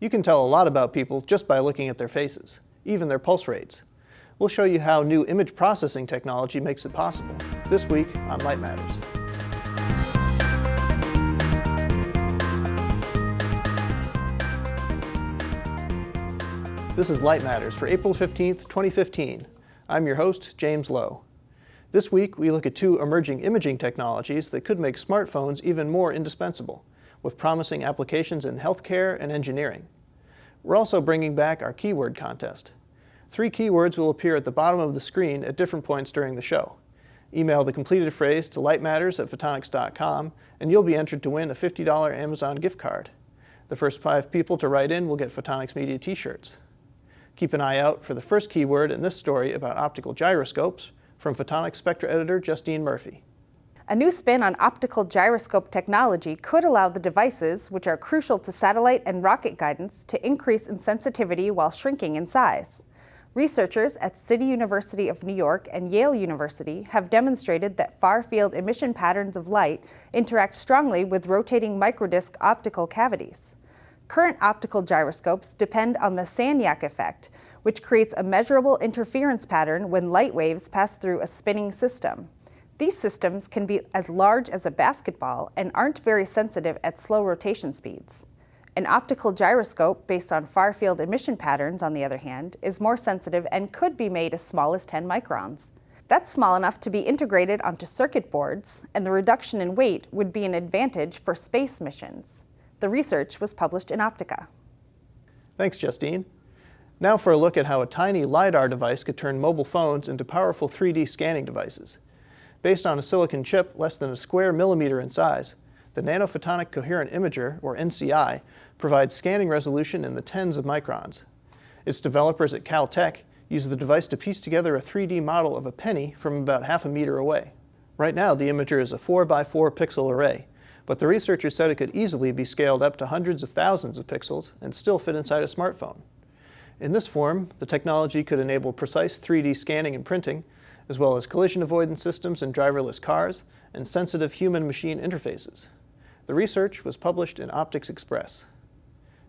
You can tell a lot about people just by looking at their faces, even their pulse rates. We'll show you how new image processing technology makes it possible, this week on Light Matters. This is Light Matters for April 15th, 2015. I'm your host, James Lowe. This week, we look at two emerging imaging technologies that could make smartphones even more indispensable, with promising applications in healthcare and engineering. We're also bringing back our keyword contest. 3 keywords will appear at the bottom of the screen at different points during the show. Email the completed phrase to lightmatters@photonics.com and you'll be entered to win a $50 Amazon gift card. The first 5 people to write in will get Photonics Media t-shirts. Keep an eye out for the first keyword in this story about optical gyroscopes from Photonics Spectra editor Justine Murphy. A new spin on optical gyroscope technology could allow the devices, which are crucial to satellite and rocket guidance, to increase in sensitivity while shrinking in size. Researchers at City University of New York and Yale University have demonstrated that far-field emission patterns of light interact strongly with rotating microdisc optical cavities. Current optical gyroscopes depend on the Sagnac effect, which creates a measurable interference pattern when light waves pass through a spinning system. These systems can be as large as a basketball and aren't very sensitive at slow rotation speeds. An optical gyroscope based on far-field emission patterns, on the other hand, is more sensitive and could be made as small as 10 microns. That's small enough to be integrated onto circuit boards, and the reduction in weight would be an advantage for space missions. The research was published in Optica. Thanks, Justine. Now for a look at how a tiny LiDAR device could turn mobile phones into powerful 3D scanning devices. Based on a silicon chip less than a square millimeter in size, the Nanophotonic Coherent Imager, or NCI, provides scanning resolution in the tens of microns. Its developers at Caltech use the device to piece together a 3D model of a penny from about half a meter away. Right now, the imager is a 4x4 pixel array, but the researchers said it could easily be scaled up to hundreds of thousands of pixels and still fit inside a smartphone. In this form, the technology could enable precise 3D scanning and printing, as well as collision avoidance systems in driverless cars and sensitive human-machine interfaces. The research was published in Optics Express.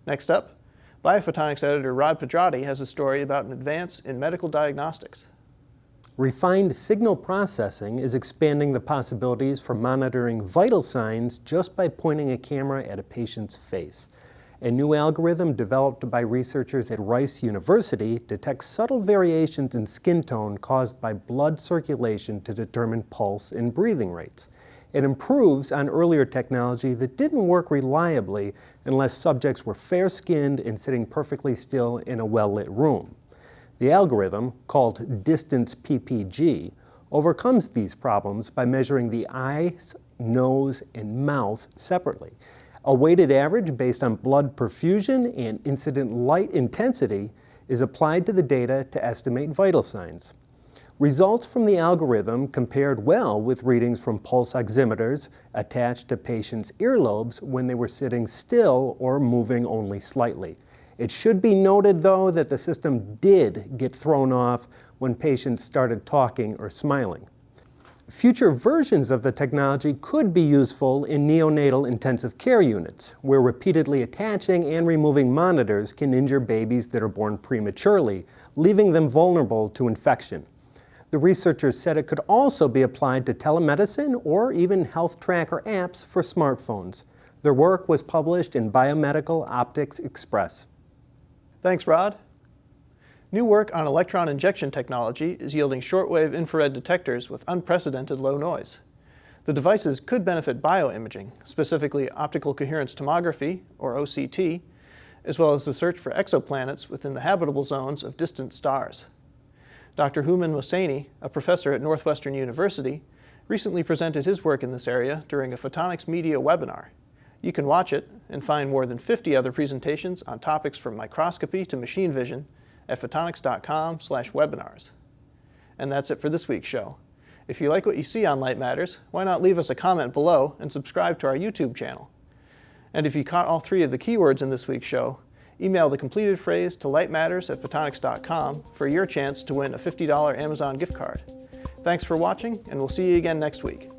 Next up, Biophotonics editor Rod Pedrati has a story about an advance in medical diagnostics. Refined signal processing is expanding the possibilities for monitoring vital signs just by pointing a camera at a patient's face. A new algorithm developed by researchers at Rice University detects subtle variations in skin tone caused by blood circulation to determine pulse and breathing rates. It improves on earlier technology that didn't work reliably unless subjects were fair-skinned and sitting perfectly still in a well-lit room. The algorithm, called distance PPG, overcomes these problems by measuring the eyes, nose, and mouth separately. A weighted average based on blood perfusion and incident light intensity is applied to the data to estimate vital signs. Results from the algorithm compared well with readings from pulse oximeters attached to patients' earlobes when they were sitting still or moving only slightly. It should be noted, though, that the system did get thrown off when patients started talking or smiling. Future versions of the technology could be useful in neonatal intensive care units, where repeatedly attaching and removing monitors can injure babies that are born prematurely, leaving them vulnerable to infection. The researchers said it could also be applied to telemedicine or even health tracker apps for smartphones. Their work was published in Biomedical Optics Express. Thanks, Rod. New work on electron injection technology is yielding shortwave infrared detectors with unprecedented low noise. The devices could benefit bioimaging, specifically optical coherence tomography, or OCT, as well as the search for exoplanets within the habitable zones of distant stars. Dr. Houman Mohseni, a professor at Northwestern University, recently presented his work in this area during a Photonics Media webinar. You can watch it and find more than 50 other presentations on topics from microscopy to machine vision at photonics.com/webinars. And that's it for this week's show. If you like what you see on Light Matters, why not leave us a comment below and subscribe to our YouTube channel? And if you caught all 3 of the keywords in this week's show, email the completed phrase to lightmatters@photonics.com for your chance to win a $50 Amazon gift card. Thanks for watching, and we'll see you again next week.